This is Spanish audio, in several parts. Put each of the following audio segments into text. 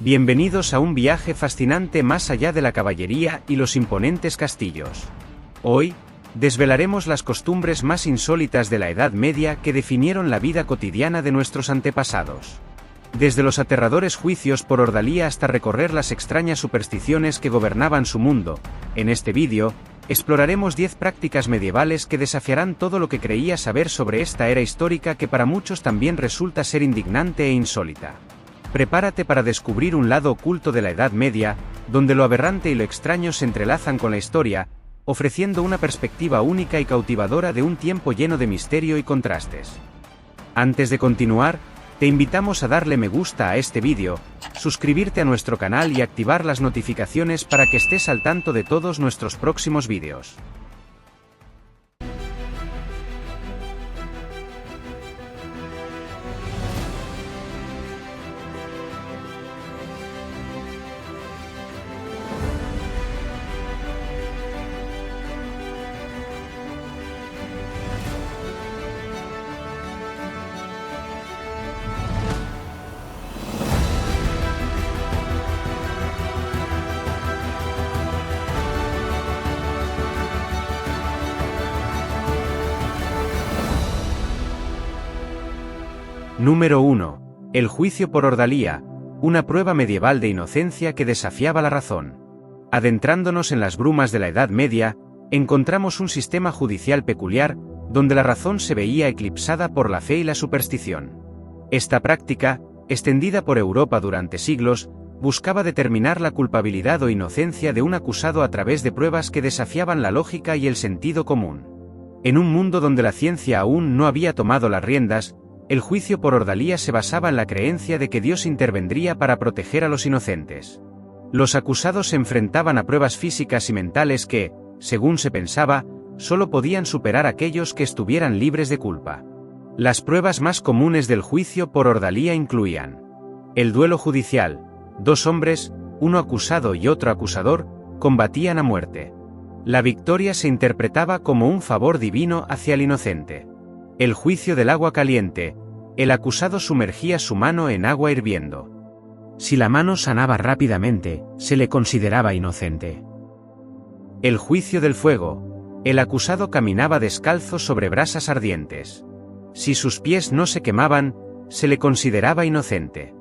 Bienvenidos a un viaje fascinante más allá de la caballería y los imponentes castillos. Hoy, desvelaremos las costumbres más insólitas de la Edad Media que definieron la vida cotidiana de nuestros antepasados. Desde los aterradores juicios por ordalía hasta recorrer las extrañas supersticiones que gobernaban su mundo, en este vídeo, exploraremos 10 prácticas medievales que desafiarán todo lo que creías saber sobre esta era histórica que para muchos también resulta ser indignante e insólita. Prepárate para descubrir un lado oculto de la Edad Media, donde lo aberrante y lo extraño se entrelazan con la historia, ofreciendo una perspectiva única y cautivadora de un tiempo lleno de misterio y contrastes. Antes de continuar, te invitamos a darle me gusta a este vídeo, suscribirte a nuestro canal y activar las notificaciones para que estés al tanto de todos nuestros próximos vídeos. Número 1. El juicio por ordalía, una prueba medieval de inocencia que desafiaba la razón. Adentrándonos en las brumas de la Edad Media, encontramos un sistema judicial peculiar, donde la razón se veía eclipsada por la fe y la superstición. Esta práctica, extendida por Europa durante siglos, buscaba determinar la culpabilidad o inocencia de un acusado a través de pruebas que desafiaban la lógica y el sentido común. En un mundo donde la ciencia aún no había tomado las riendas, el juicio por ordalía se basaba en la creencia de que Dios intervendría para proteger a los inocentes. Los acusados se enfrentaban a pruebas físicas y mentales que, según se pensaba, solo podían superar aquellos que estuvieran libres de culpa. Las pruebas más comunes del juicio por ordalía incluían el duelo judicial. 2 hombres, uno acusado y otro acusador, combatían a muerte. La victoria se interpretaba como un favor divino hacia el inocente. El juicio del agua caliente. El acusado sumergía su mano en agua hirviendo. Si la mano sanaba rápidamente, se le consideraba inocente. El juicio del fuego. El acusado caminaba descalzo sobre brasas ardientes. Si sus pies no se quemaban, se le consideraba inocente.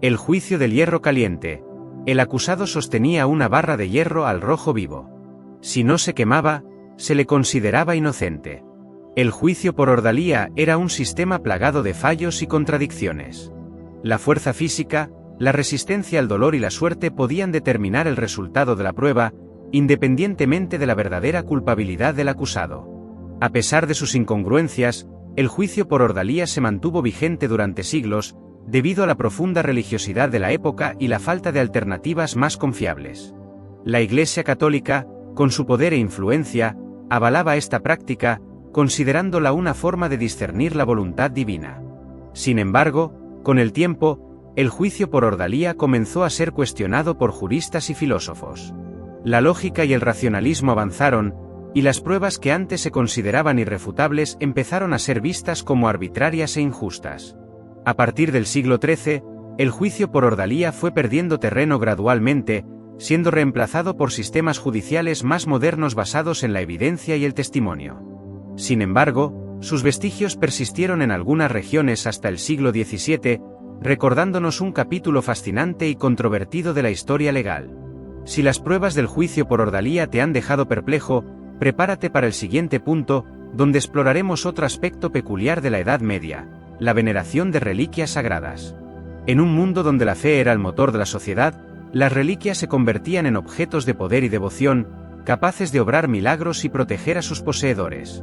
El juicio del hierro caliente. El acusado sostenía una barra de hierro al rojo vivo. Si no se quemaba, se le consideraba inocente. El juicio por ordalía era un sistema plagado de fallos y contradicciones. La fuerza física, la resistencia al dolor y la suerte podían determinar el resultado de la prueba, independientemente de la verdadera culpabilidad del acusado. A pesar de sus incongruencias, el juicio por ordalía se mantuvo vigente durante siglos, debido a la profunda religiosidad de la época y la falta de alternativas más confiables. La Iglesia Católica, con su poder e influencia, avalaba esta práctica, considerándola una forma de discernir la voluntad divina. Sin embargo, con el tiempo, el juicio por ordalía comenzó a ser cuestionado por juristas y filósofos. La lógica y el racionalismo avanzaron, y las pruebas que antes se consideraban irrefutables empezaron a ser vistas como arbitrarias e injustas. A partir del siglo XIII, el juicio por ordalía fue perdiendo terreno gradualmente, siendo reemplazado por sistemas judiciales más modernos basados en la evidencia y el testimonio. Sin embargo, sus vestigios persistieron en algunas regiones hasta el siglo XVII, recordándonos un capítulo fascinante y controvertido de la historia legal. Si las pruebas del juicio por ordalía te han dejado perplejo, prepárate para el siguiente punto, donde exploraremos otro aspecto peculiar de la Edad Media, la veneración de reliquias sagradas. En un mundo donde la fe era el motor de la sociedad, las reliquias se convertían en objetos de poder y devoción, capaces de obrar milagros y proteger a sus poseedores.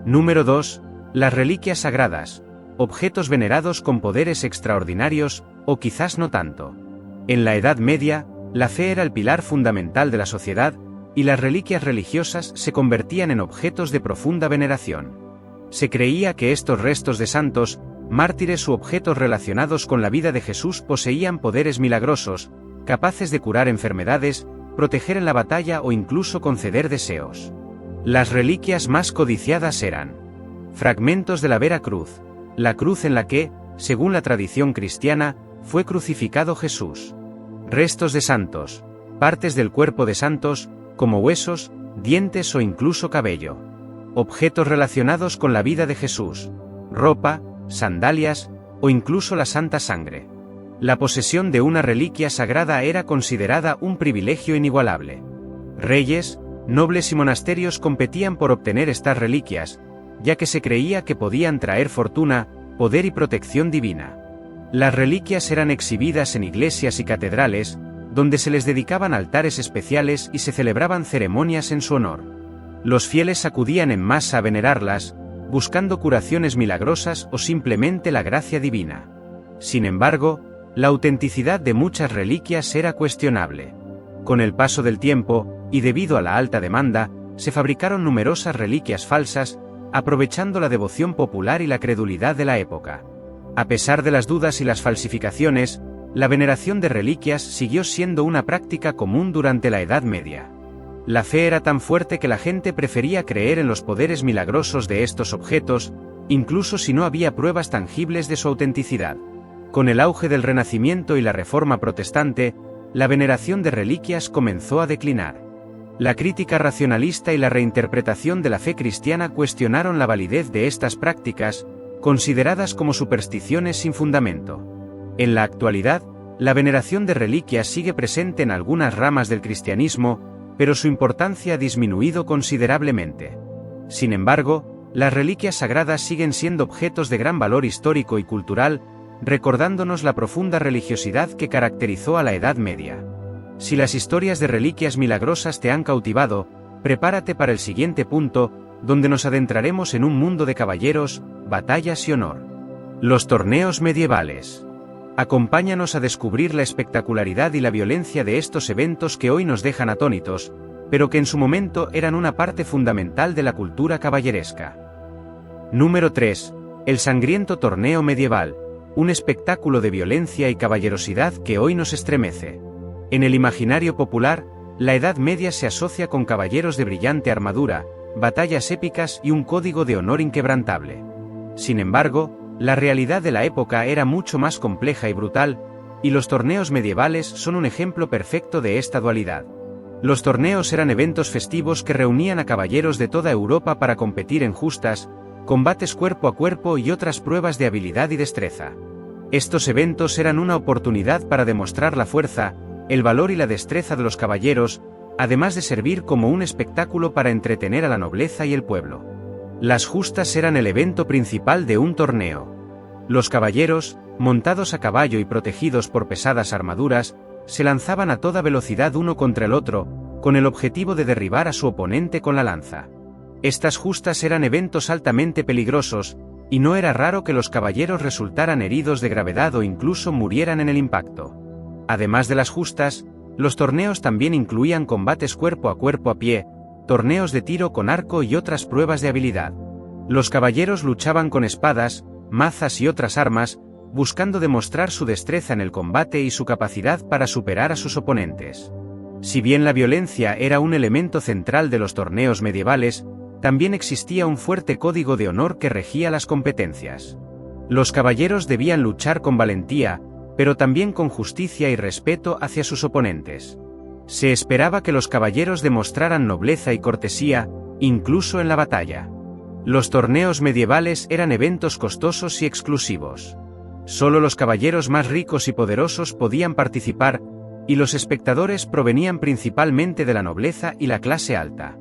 Número 2. Las reliquias sagradas, objetos venerados con poderes extraordinarios, o quizás no tanto. En la Edad Media, la fe era el pilar fundamental de la sociedad, y las reliquias religiosas se convertían en objetos de profunda veneración. Se creía que estos restos de santos, mártires u objetos relacionados con la vida de Jesús poseían poderes milagrosos, capaces de curar enfermedades, proteger en la batalla o incluso conceder deseos. Las reliquias más codiciadas eran fragmentos de la Vera Cruz, la cruz en la que, según la tradición cristiana, fue crucificado Jesús. Restos de santos, partes del cuerpo de santos, como huesos, dientes o incluso cabello. Objetos relacionados con la vida de Jesús, ropa, sandalias, o incluso la santa sangre. La posesión de una reliquia sagrada era considerada un privilegio inigualable. Reyes, nobles y monasterios competían por obtener estas reliquias, ya que se creía que podían traer fortuna, poder y protección divina. Las reliquias eran exhibidas en iglesias y catedrales, donde se les dedicaban altares especiales y se celebraban ceremonias en su honor. Los fieles acudían en masa a venerarlas, buscando curaciones milagrosas o simplemente la gracia divina. Sin embargo, la autenticidad de muchas reliquias era cuestionable. Con el paso del tiempo, y debido a la alta demanda, se fabricaron numerosas reliquias falsas, aprovechando la devoción popular y la credulidad de la época. A pesar de las dudas y las falsificaciones, la veneración de reliquias siguió siendo una práctica común durante la Edad Media. La fe era tan fuerte que la gente prefería creer en los poderes milagrosos de estos objetos, incluso si no había pruebas tangibles de su autenticidad. Con el auge del Renacimiento y la Reforma Protestante, la veneración de reliquias comenzó a declinar. La crítica racionalista y la reinterpretación de la fe cristiana cuestionaron la validez de estas prácticas, consideradas como supersticiones sin fundamento. En la actualidad, la veneración de reliquias sigue presente en algunas ramas del cristianismo, pero su importancia ha disminuido considerablemente. Sin embargo, las reliquias sagradas siguen siendo objetos de gran valor histórico y cultural, recordándonos la profunda religiosidad que caracterizó a la Edad Media. Si las historias de reliquias milagrosas te han cautivado, prepárate para el siguiente punto, donde nos adentraremos en un mundo de caballeros, batallas y honor. Los torneos medievales. Acompáñanos a descubrir la espectacularidad y la violencia de estos eventos que hoy nos dejan atónitos, pero que en su momento eran una parte fundamental de la cultura caballeresca. Número 3. El sangriento torneo medieval. Un espectáculo de violencia y caballerosidad que hoy nos estremece. En el imaginario popular, la Edad Media se asocia con caballeros de brillante armadura, batallas épicas y un código de honor inquebrantable. Sin embargo, la realidad de la época era mucho más compleja y brutal, y los torneos medievales son un ejemplo perfecto de esta dualidad. Los torneos eran eventos festivos que reunían a caballeros de toda Europa para competir en justas, combates cuerpo a cuerpo y otras pruebas de habilidad y destreza. Estos eventos eran una oportunidad para demostrar la fuerza, el valor y la destreza de los caballeros, además de servir como un espectáculo para entretener a la nobleza y el pueblo. Las justas eran el evento principal de un torneo. Los caballeros, montados a caballo y protegidos por pesadas armaduras, se lanzaban a toda velocidad uno contra el otro, con el objetivo de derribar a su oponente con la lanza. Estas justas eran eventos altamente peligrosos, y no era raro que los caballeros resultaran heridos de gravedad o incluso murieran en el impacto. Además de las justas, los torneos también incluían combates cuerpo a cuerpo a pie, torneos de tiro con arco y otras pruebas de habilidad. Los caballeros luchaban con espadas, mazas y otras armas, buscando demostrar su destreza en el combate y su capacidad para superar a sus oponentes. Si bien la violencia era un elemento central de los torneos medievales, también existía un fuerte código de honor que regía las competencias. Los caballeros debían luchar con valentía, pero también con justicia y respeto hacia sus oponentes. Se esperaba que los caballeros demostraran nobleza y cortesía, incluso en la batalla. Los torneos medievales eran eventos costosos y exclusivos. Solo los caballeros más ricos y poderosos podían participar, y los espectadores provenían principalmente de la nobleza y la clase alta.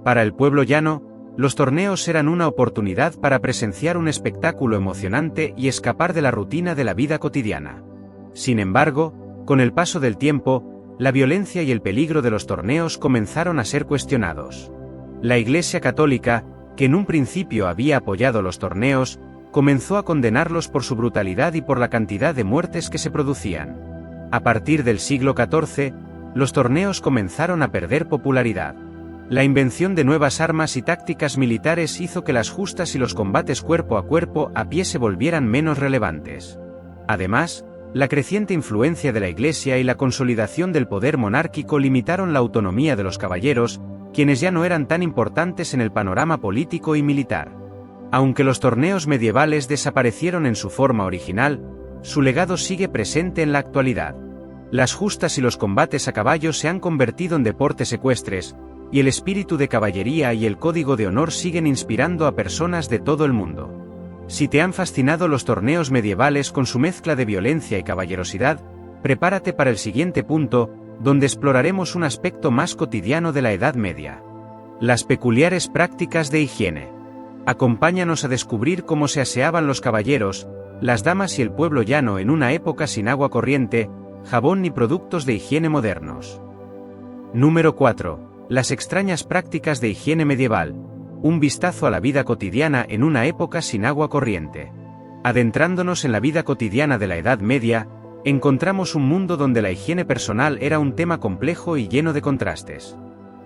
Para el pueblo llano, los torneos eran una oportunidad para presenciar un espectáculo emocionante y escapar de la rutina de la vida cotidiana. Sin embargo, con el paso del tiempo, la violencia y el peligro de los torneos comenzaron a ser cuestionados. La Iglesia Católica, que en un principio había apoyado los torneos, comenzó a condenarlos por su brutalidad y por la cantidad de muertes que se producían. A partir del siglo XIV, los torneos comenzaron a perder popularidad. La invención de nuevas armas y tácticas militares hizo que las justas y los combates cuerpo a pie se volvieran menos relevantes. Además, la creciente influencia de la Iglesia y la consolidación del poder monárquico limitaron la autonomía de los caballeros, quienes ya no eran tan importantes en el panorama político y militar. Aunque los torneos medievales desaparecieron en su forma original, su legado sigue presente en la actualidad. Las justas y los combates a caballo se han convertido en deportes ecuestres, y el espíritu de caballería y el código de honor siguen inspirando a personas de todo el mundo. Si te han fascinado los torneos medievales con su mezcla de violencia y caballerosidad, prepárate para el siguiente punto, donde exploraremos un aspecto más cotidiano de la Edad Media: las peculiares prácticas de higiene. Acompáñanos a descubrir cómo se aseaban los caballeros, las damas y el pueblo llano en una época sin agua corriente, jabón ni productos de higiene modernos. Número 4. Las extrañas prácticas de higiene medieval. Un vistazo a la vida cotidiana en una época sin agua corriente. Adentrándonos en la vida cotidiana de la Edad Media, encontramos un mundo donde la higiene personal era un tema complejo y lleno de contrastes.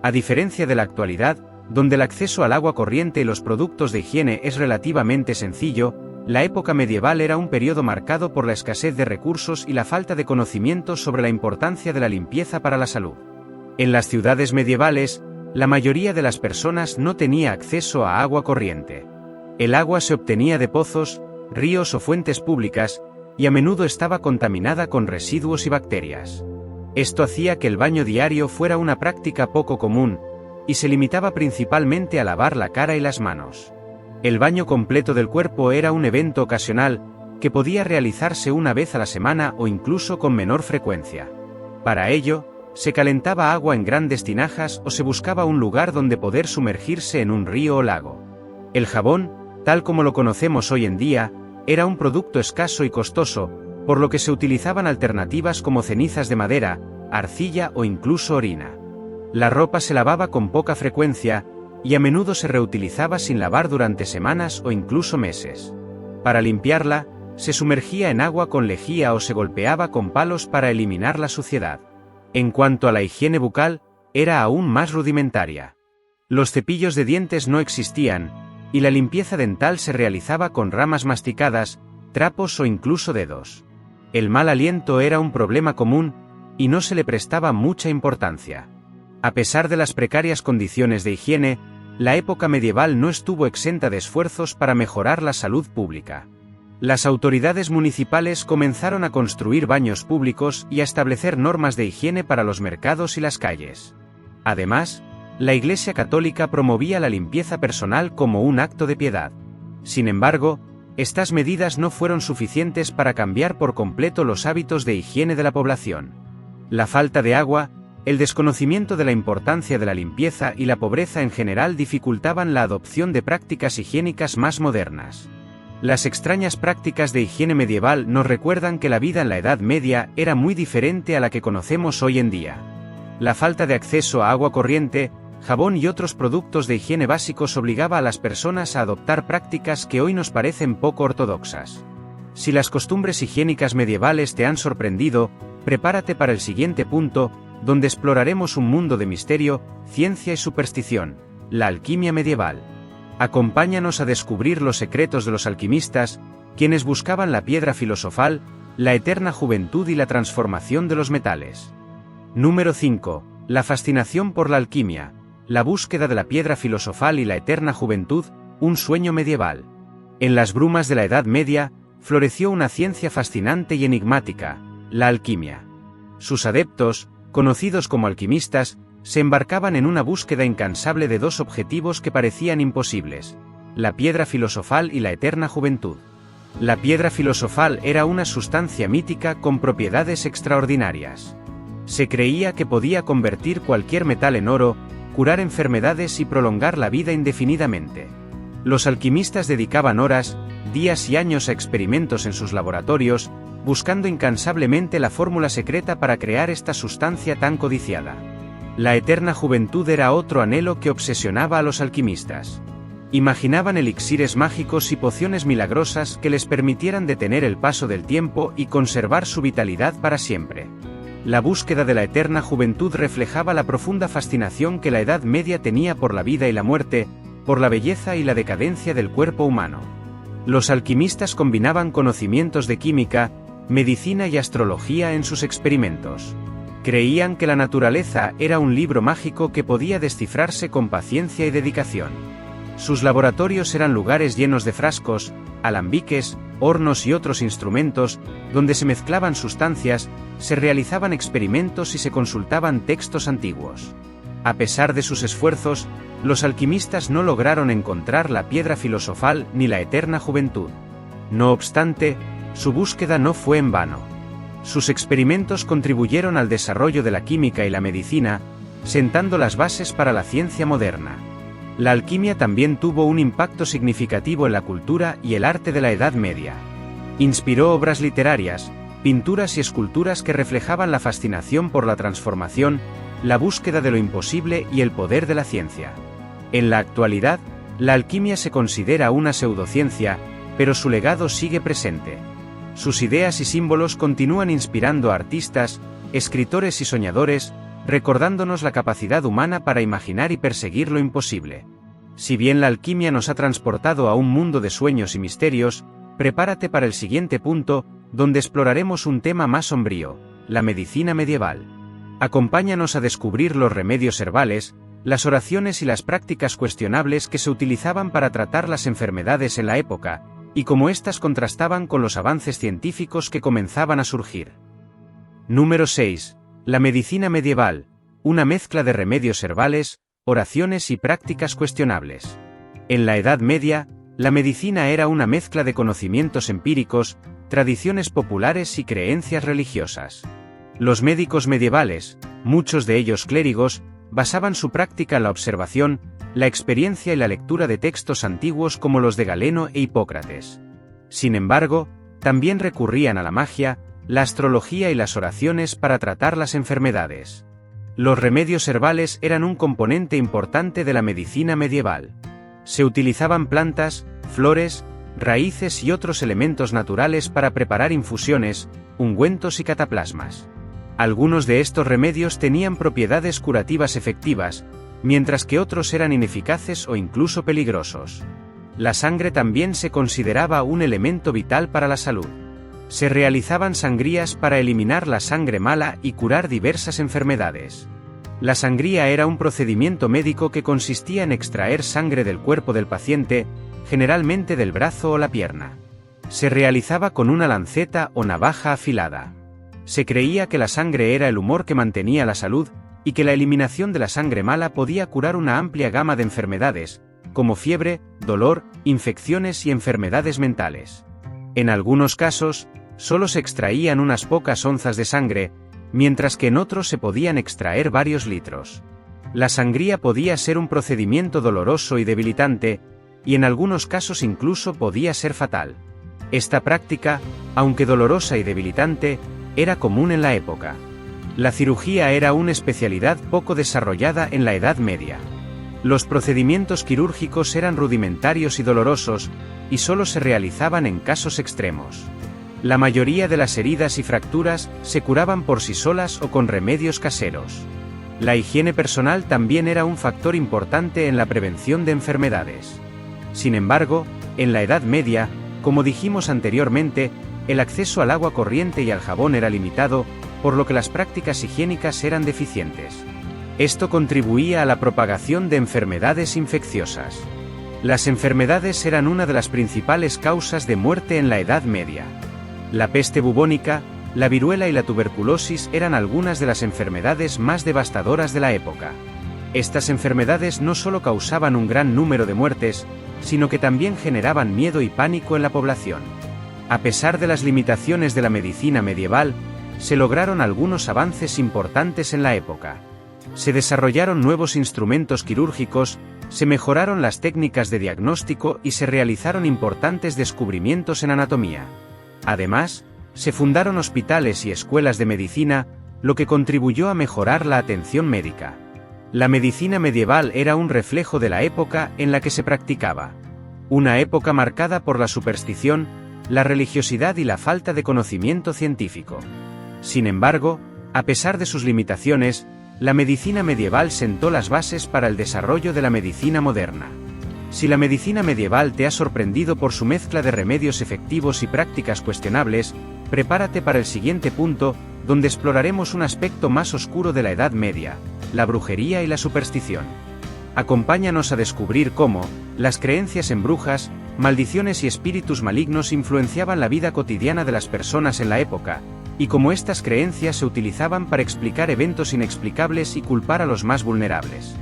A diferencia de la actualidad, donde el acceso al agua corriente y los productos de higiene es relativamente sencillo, la época medieval era un periodo marcado por la escasez de recursos y la falta de conocimientos sobre la importancia de la limpieza para la salud. En las ciudades medievales, la mayoría de las personas no tenía acceso a agua corriente. El agua se obtenía de pozos, ríos o fuentes públicas, y a menudo estaba contaminada con residuos y bacterias. Esto hacía que el baño diario fuera una práctica poco común, y se limitaba principalmente a lavar la cara y las manos. El baño completo del cuerpo era un evento ocasional, que podía realizarse una vez a la semana o incluso con menor frecuencia. Para ello, se calentaba agua en grandes tinajas o se buscaba un lugar donde poder sumergirse en un río o lago. El jabón, tal como lo conocemos hoy en día, era un producto escaso y costoso, por lo que se utilizaban alternativas como cenizas de madera, arcilla o incluso orina. La ropa se lavaba con poca frecuencia, y a menudo se reutilizaba sin lavar durante semanas o incluso meses. Para limpiarla, se sumergía en agua con lejía o se golpeaba con palos para eliminar la suciedad. En cuanto a la higiene bucal, era aún más rudimentaria. Los cepillos de dientes no existían, y la limpieza dental se realizaba con ramas masticadas, trapos o incluso dedos. El mal aliento era un problema común, y no se le prestaba mucha importancia. A pesar de las precarias condiciones de higiene, la época medieval no estuvo exenta de esfuerzos para mejorar la salud pública. Las autoridades municipales comenzaron a construir baños públicos y a establecer normas de higiene para los mercados y las calles. Además, la Iglesia Católica promovía la limpieza personal como un acto de piedad. Sin embargo, estas medidas no fueron suficientes para cambiar por completo los hábitos de higiene de la población. La falta de agua, el desconocimiento de la importancia de la limpieza y la pobreza en general dificultaban la adopción de prácticas higiénicas más modernas. Las extrañas prácticas de higiene medieval nos recuerdan que la vida en la Edad Media era muy diferente a la que conocemos hoy en día. La falta de acceso a agua corriente, jabón y otros productos de higiene básicos obligaba a las personas a adoptar prácticas que hoy nos parecen poco ortodoxas. Si las costumbres higiénicas medievales te han sorprendido, prepárate para el siguiente punto, donde exploraremos un mundo de misterio, ciencia y superstición: la alquimia medieval. Acompáñanos a descubrir los secretos de los alquimistas, quienes buscaban la piedra filosofal, la eterna juventud y la transformación de los metales. Número 5. La fascinación por la alquimia, la búsqueda de la piedra filosofal y la eterna juventud, un sueño medieval. En las brumas de la Edad Media, floreció una ciencia fascinante y enigmática: la alquimia. Sus adeptos, conocidos como alquimistas, se embarcaban en una búsqueda incansable de dos objetivos que parecían imposibles: la piedra filosofal y la eterna juventud. La piedra filosofal era una sustancia mítica con propiedades extraordinarias. Se creía que podía convertir cualquier metal en oro, curar enfermedades y prolongar la vida indefinidamente. Los alquimistas dedicaban horas, días y años a experimentos en sus laboratorios, buscando incansablemente la fórmula secreta para crear esta sustancia tan codiciada. La eterna juventud era otro anhelo que obsesionaba a los alquimistas. Imaginaban elixires mágicos y pociones milagrosas que les permitieran detener el paso del tiempo y conservar su vitalidad para siempre. La búsqueda de la eterna juventud reflejaba la profunda fascinación que la Edad Media tenía por la vida y la muerte, por la belleza y la decadencia del cuerpo humano. Los alquimistas combinaban conocimientos de química, medicina y astrología en sus experimentos. Creían que la naturaleza era un libro mágico que podía descifrarse con paciencia y dedicación. Sus laboratorios eran lugares llenos de frascos, alambiques, hornos y otros instrumentos, donde se mezclaban sustancias, se realizaban experimentos y se consultaban textos antiguos. A pesar de sus esfuerzos, los alquimistas no lograron encontrar la piedra filosofal ni la eterna juventud. No obstante, su búsqueda no fue en vano. Sus experimentos contribuyeron al desarrollo de la química y la medicina, sentando las bases para la ciencia moderna. La alquimia también tuvo un impacto significativo en la cultura y el arte de la Edad Media. Inspiró obras literarias, pinturas y esculturas que reflejaban la fascinación por la transformación, la búsqueda de lo imposible y el poder de la ciencia. En la actualidad, la alquimia se considera una pseudociencia, pero su legado sigue presente. Sus ideas y símbolos continúan inspirando a artistas, escritores y soñadores, recordándonos la capacidad humana para imaginar y perseguir lo imposible. Si bien la alquimia nos ha transportado a un mundo de sueños y misterios, prepárate para el siguiente punto, donde exploraremos un tema más sombrío, la medicina medieval. Acompáñanos a descubrir los remedios herbales, las oraciones y las prácticas cuestionables que se utilizaban para tratar las enfermedades en la época, y cómo éstas contrastaban con los avances científicos que comenzaban a surgir. Número 6. La medicina medieval, una mezcla de remedios herbales, oraciones y prácticas cuestionables. En la Edad Media, la medicina era una mezcla de conocimientos empíricos, tradiciones populares y creencias religiosas. Los médicos medievales, muchos de ellos clérigos, basaban su práctica en la observación, la experiencia y la lectura de textos antiguos como los de Galeno e Hipócrates. Sin embargo, también recurrían a la magia, la astrología y las oraciones para tratar las enfermedades. Los remedios herbales eran un componente importante de la medicina medieval. Se utilizaban plantas, flores, raíces y otros elementos naturales para preparar infusiones, ungüentos y cataplasmas. Algunos de estos remedios tenían propiedades curativas efectivas, mientras que otros eran ineficaces o incluso peligrosos. La sangre también se consideraba un elemento vital para la salud. Se realizaban sangrías para eliminar la sangre mala y curar diversas enfermedades. La sangría era un procedimiento médico que consistía en extraer sangre del cuerpo del paciente, generalmente del brazo o la pierna. Se realizaba con una lanceta o navaja afilada. Se creía que la sangre era el humor que mantenía la salud, y que la eliminación de la sangre mala podía curar una amplia gama de enfermedades, como fiebre, dolor, infecciones y enfermedades mentales. En algunos casos, solo se extraían unas pocas onzas de sangre, mientras que en otros se podían extraer varios litros. La sangría podía ser un procedimiento doloroso y debilitante, y en algunos casos incluso podía ser fatal. Esta práctica, aunque dolorosa y debilitante, era común en la época. La cirugía era una especialidad poco desarrollada en la Edad Media. Los procedimientos quirúrgicos eran rudimentarios y dolorosos, y solo se realizaban en casos extremos. La mayoría de las heridas y fracturas se curaban por sí solas o con remedios caseros. La higiene personal también era un factor importante en la prevención de enfermedades. Sin embargo, en la Edad Media, como dijimos anteriormente, el acceso al agua corriente y al jabón era limitado, por lo que las prácticas higiénicas eran deficientes. Esto contribuía a la propagación de enfermedades infecciosas. Las enfermedades eran una de las principales causas de muerte en la Edad Media. La peste bubónica, la viruela y la tuberculosis eran algunas de las enfermedades más devastadoras de la época. Estas enfermedades no solo causaban un gran número de muertes, sino que también generaban miedo y pánico en la población. A pesar de las limitaciones de la medicina medieval, se lograron algunos avances importantes en la época. Se desarrollaron nuevos instrumentos quirúrgicos, se mejoraron las técnicas de diagnóstico y se realizaron importantes descubrimientos en anatomía. Además, se fundaron hospitales y escuelas de medicina, lo que contribuyó a mejorar la atención médica. La medicina medieval era un reflejo de la época en la que se practicaba. Una época marcada por la superstición, la religiosidad y la falta de conocimiento científico. Sin embargo, a pesar de sus limitaciones, la medicina medieval sentó las bases para el desarrollo de la medicina moderna. Si la medicina medieval te ha sorprendido por su mezcla de remedios efectivos y prácticas cuestionables, prepárate para el siguiente punto, donde exploraremos un aspecto más oscuro de la Edad Media, la brujería y la superstición. Acompáñanos a descubrir cómo las creencias en brujas, maldiciones y espíritus malignos influenciaban la vida cotidiana de las personas en la época, y como estas creencias se utilizaban para explicar eventos inexplicables y culpar a los más vulnerables.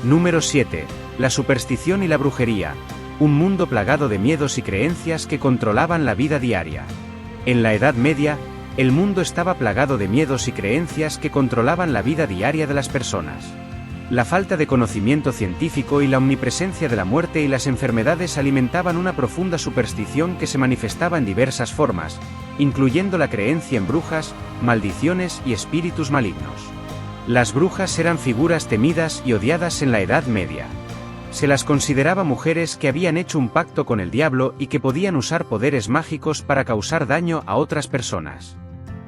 Número 7. La superstición y la brujería. Un mundo plagado de miedos y creencias que controlaban la vida diaria. En la Edad Media, el mundo estaba plagado de miedos y creencias que controlaban la vida diaria de las personas. La falta de conocimiento científico y la omnipresencia de la muerte y las enfermedades alimentaban una profunda superstición que se manifestaba en diversas formas, incluyendo la creencia en brujas, maldiciones y espíritus malignos. Las brujas eran figuras temidas y odiadas en la Edad Media. Se las consideraba mujeres que habían hecho un pacto con el diablo y que podían usar poderes mágicos para causar daño a otras personas.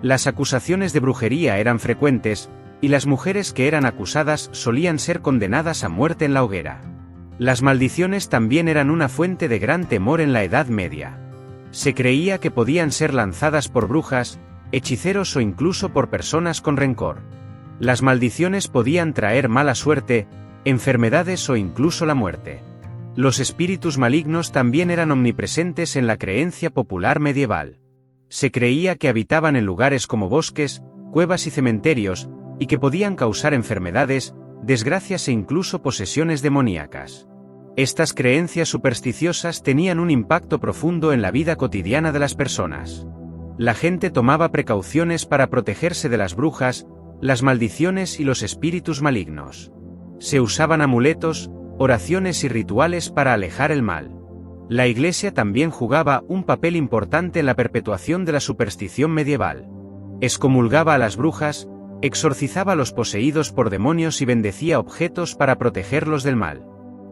Las acusaciones de brujería eran frecuentes, y las mujeres que eran acusadas solían ser condenadas a muerte en la hoguera. Las maldiciones también eran una fuente de gran temor en la Edad Media. Se creía que podían ser lanzadas por brujas, hechiceros o incluso por personas con rencor. Las maldiciones podían traer mala suerte, enfermedades o incluso la muerte. Los espíritus malignos también eran omnipresentes en la creencia popular medieval. Se creía que habitaban en lugares como bosques, cuevas y cementerios, y que podían causar enfermedades, desgracias e incluso posesiones demoníacas. Estas creencias supersticiosas tenían un impacto profundo en la vida cotidiana de las personas. La gente tomaba precauciones para protegerse de las brujas, las maldiciones y los espíritus malignos. Se usaban amuletos, oraciones y rituales para alejar el mal. La Iglesia también jugaba un papel importante en la perpetuación de la superstición medieval. Excomulgaba a las brujas, exorcizaba a los poseídos por demonios y bendecía objetos para protegerlos del mal.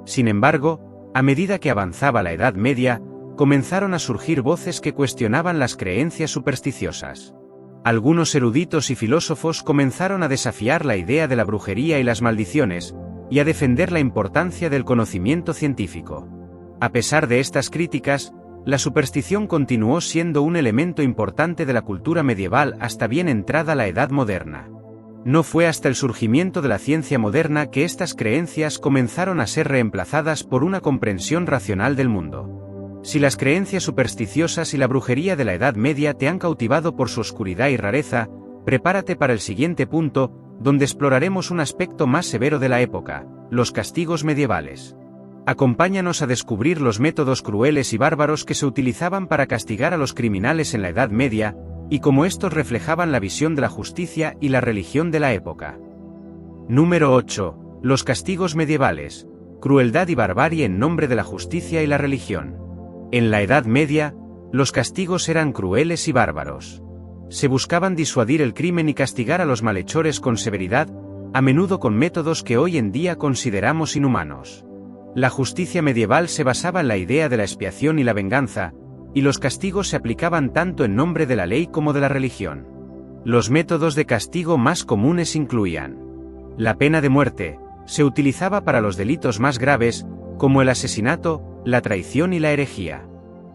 Sin embargo, a medida que avanzaba la Edad Media, comenzaron a surgir voces que cuestionaban las creencias supersticiosas. Algunos eruditos y filósofos comenzaron a desafiar la idea de la brujería y las maldiciones, y a defender la importancia del conocimiento científico. A pesar de estas críticas, la superstición continuó siendo un elemento importante de la cultura medieval hasta bien entrada la Edad Moderna. No fue hasta el surgimiento de la ciencia moderna que estas creencias comenzaron a ser reemplazadas por una comprensión racional del mundo. Si las creencias supersticiosas y la brujería de la Edad Media te han cautivado por su oscuridad y rareza, prepárate para el siguiente punto, donde exploraremos un aspecto más severo de la época: los castigos medievales. Acompáñanos a descubrir los métodos crueles y bárbaros que se utilizaban para castigar a los criminales en la Edad Media, y cómo estos reflejaban la visión de la justicia y la religión de la época. Número 8. Los castigos medievales. Crueldad y barbarie en nombre de la justicia y la religión. En la Edad Media, los castigos eran crueles y bárbaros. Se buscaban disuadir el crimen y castigar a los malhechores con severidad, a menudo con métodos que hoy en día consideramos inhumanos. La justicia medieval se basaba en la idea de la expiación y la venganza, y los castigos se aplicaban tanto en nombre de la ley como de la religión. Los métodos de castigo más comunes incluían: la pena de muerte, se utilizaba para los delitos más graves, como el asesinato, la traición y la herejía.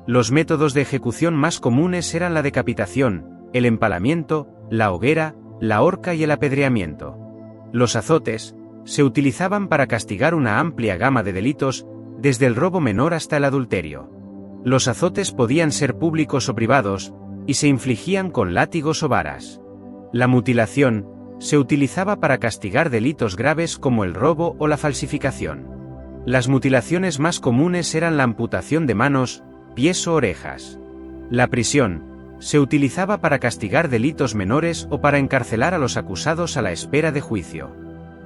Los métodos de ejecución más comunes eran la decapitación, el empalamiento, la hoguera, la horca y el apedreamiento. Los azotes se utilizaban para castigar una amplia gama de delitos, desde el robo menor hasta el adulterio. Los azotes podían ser públicos o privados, y se infligían con látigos o varas. La mutilación se utilizaba para castigar delitos graves como el robo o la falsificación. Las mutilaciones más comunes eran la amputación de manos, pies o orejas. La prisión se utilizaba para castigar delitos menores o para encarcelar a los acusados a la espera de juicio.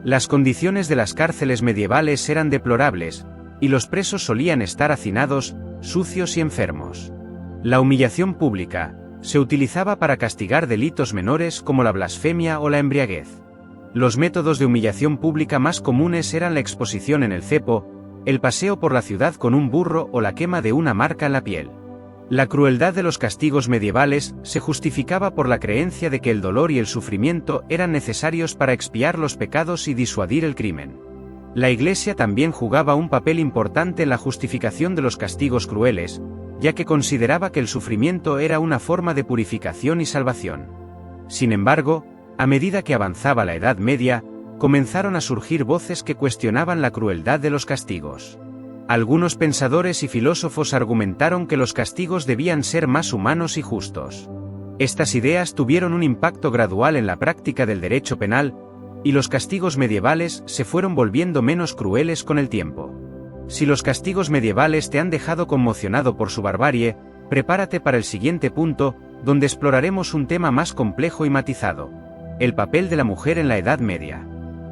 Las condiciones de las cárceles medievales eran deplorables, y los presos solían estar hacinados, sucios y enfermos. La humillación pública se utilizaba para castigar delitos menores como la blasfemia o la embriaguez. Los métodos de humillación pública más comunes eran la exposición en el cepo, el paseo por la ciudad con un burro o la quema de una marca en la piel. La crueldad de los castigos medievales se justificaba por la creencia de que el dolor y el sufrimiento eran necesarios para expiar los pecados y disuadir el crimen. La Iglesia también jugaba un papel importante en la justificación de los castigos crueles, ya que consideraba que el sufrimiento era una forma de purificación y salvación. Sin embargo, a medida que avanzaba la Edad Media, comenzaron a surgir voces que cuestionaban la crueldad de los castigos. Algunos pensadores y filósofos argumentaron que los castigos debían ser más humanos y justos. Estas ideas tuvieron un impacto gradual en la práctica del derecho penal, y los castigos medievales se fueron volviendo menos crueles con el tiempo. Si los castigos medievales te han dejado conmocionado por su barbarie, prepárate para el siguiente punto, donde exploraremos un tema más complejo y matizado: el papel de la mujer en la Edad Media.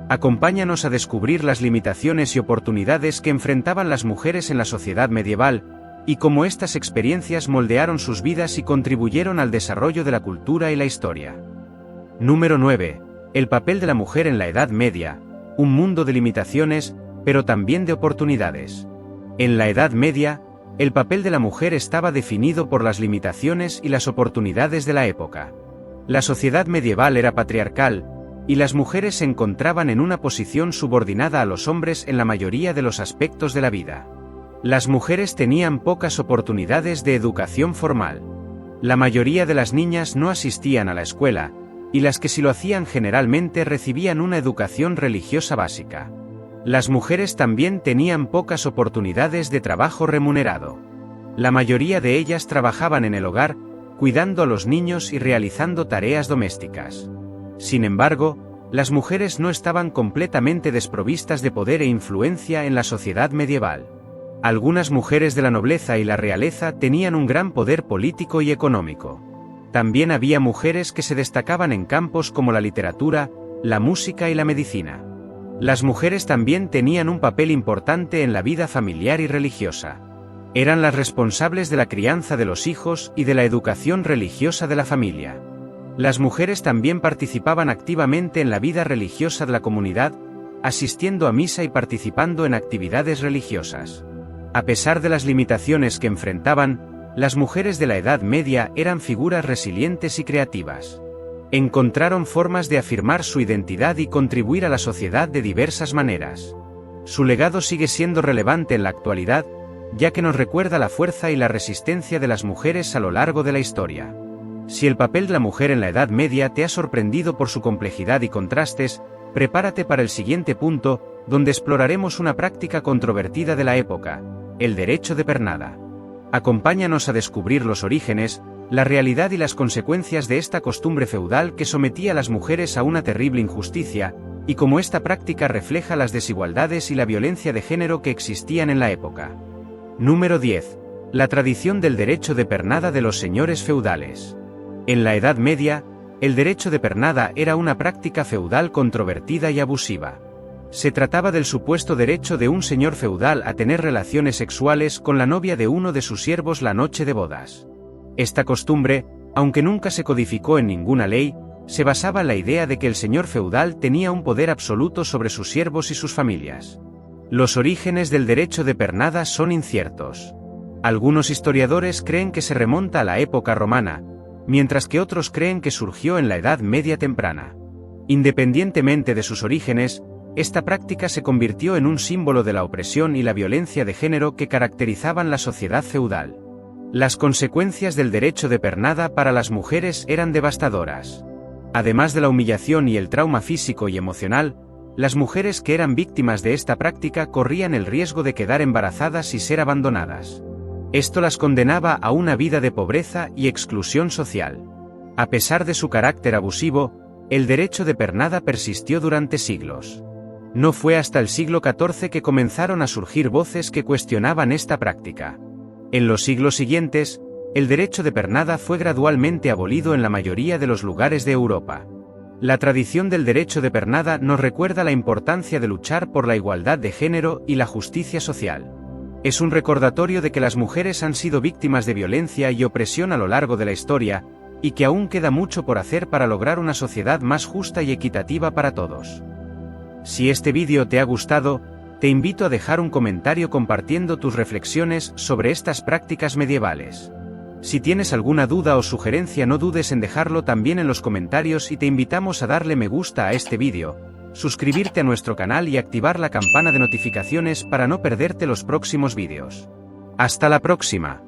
Acompáñanos a descubrir las limitaciones y oportunidades que enfrentaban las mujeres en la sociedad medieval, y cómo estas experiencias moldearon sus vidas y contribuyeron al desarrollo de la cultura y la historia. Número 9. El papel de la mujer en la Edad Media, un mundo de limitaciones, pero también de oportunidades. En la Edad Media, el papel de la mujer estaba definido por las limitaciones y las oportunidades de la época. La sociedad medieval era patriarcal, y las mujeres se encontraban en una posición subordinada a los hombres en la mayoría de los aspectos de la vida. Las mujeres tenían pocas oportunidades de educación formal. La mayoría de las niñas no asistían a la escuela, y las que sí lo hacían generalmente recibían una educación religiosa básica. Las mujeres también tenían pocas oportunidades de trabajo remunerado. La mayoría de ellas trabajaban en el hogar, cuidando a los niños y realizando tareas domésticas. Sin embargo, las mujeres no estaban completamente desprovistas de poder e influencia en la sociedad medieval. Algunas mujeres de la nobleza y la realeza tenían un gran poder político y económico. También había mujeres que se destacaban en campos como la literatura, la música y la medicina. Las mujeres también tenían un papel importante en la vida familiar y religiosa. Eran las responsables de la crianza de los hijos y de la educación religiosa de la familia. Las mujeres también participaban activamente en la vida religiosa de la comunidad, asistiendo a misa y participando en actividades religiosas. A pesar de las limitaciones que enfrentaban, las mujeres de la Edad Media eran figuras resilientes y creativas. Encontraron formas de afirmar su identidad y contribuir a la sociedad de diversas maneras. Su legado sigue siendo relevante en la actualidad, ya que nos recuerda la fuerza y la resistencia de las mujeres a lo largo de la historia. Si el papel de la mujer en la Edad Media te ha sorprendido por su complejidad y contrastes, prepárate para el siguiente punto, donde exploraremos una práctica controvertida de la época: el derecho de pernada. Acompáñanos a descubrir los orígenes, la realidad y las consecuencias de esta costumbre feudal que sometía a las mujeres a una terrible injusticia, y cómo esta práctica refleja las desigualdades y la violencia de género que existían en la época. Número 10. La tradición del derecho de pernada de los señores feudales. En la Edad Media, el derecho de pernada era una práctica feudal controvertida y abusiva. Se trataba del supuesto derecho de un señor feudal a tener relaciones sexuales con la novia de uno de sus siervos la noche de bodas. Esta costumbre, aunque nunca se codificó en ninguna ley, se basaba en la idea de que el señor feudal tenía un poder absoluto sobre sus siervos y sus familias. Los orígenes del derecho de pernada son inciertos. Algunos historiadores creen que se remonta a la época romana, mientras que otros creen que surgió en la Edad Media temprana. Independientemente de sus orígenes, esta práctica se convirtió en un símbolo de la opresión y la violencia de género que caracterizaban la sociedad feudal. Las consecuencias del derecho de pernada para las mujeres eran devastadoras. Además de la humillación y el trauma físico y emocional, las mujeres que eran víctimas de esta práctica corrían el riesgo de quedar embarazadas y ser abandonadas. Esto las condenaba a una vida de pobreza y exclusión social. A pesar de su carácter abusivo, el derecho de pernada persistió durante siglos. No fue hasta el siglo XIV que comenzaron a surgir voces que cuestionaban esta práctica. En los siglos siguientes, el derecho de pernada fue gradualmente abolido en la mayoría de los lugares de Europa. La tradición del derecho de pernada nos recuerda la importancia de luchar por la igualdad de género y la justicia social. Es un recordatorio de que las mujeres han sido víctimas de violencia y opresión a lo largo de la historia, y que aún queda mucho por hacer para lograr una sociedad más justa y equitativa para todos. Si este vídeo te ha gustado, te invito a dejar un comentario compartiendo tus reflexiones sobre estas prácticas medievales. Si tienes alguna duda o sugerencia, no dudes en dejarlo también en los comentarios, y te invitamos a darle me gusta a este vídeo, suscribirte a nuestro canal y activar la campana de notificaciones para no perderte los próximos vídeos. ¡Hasta la próxima!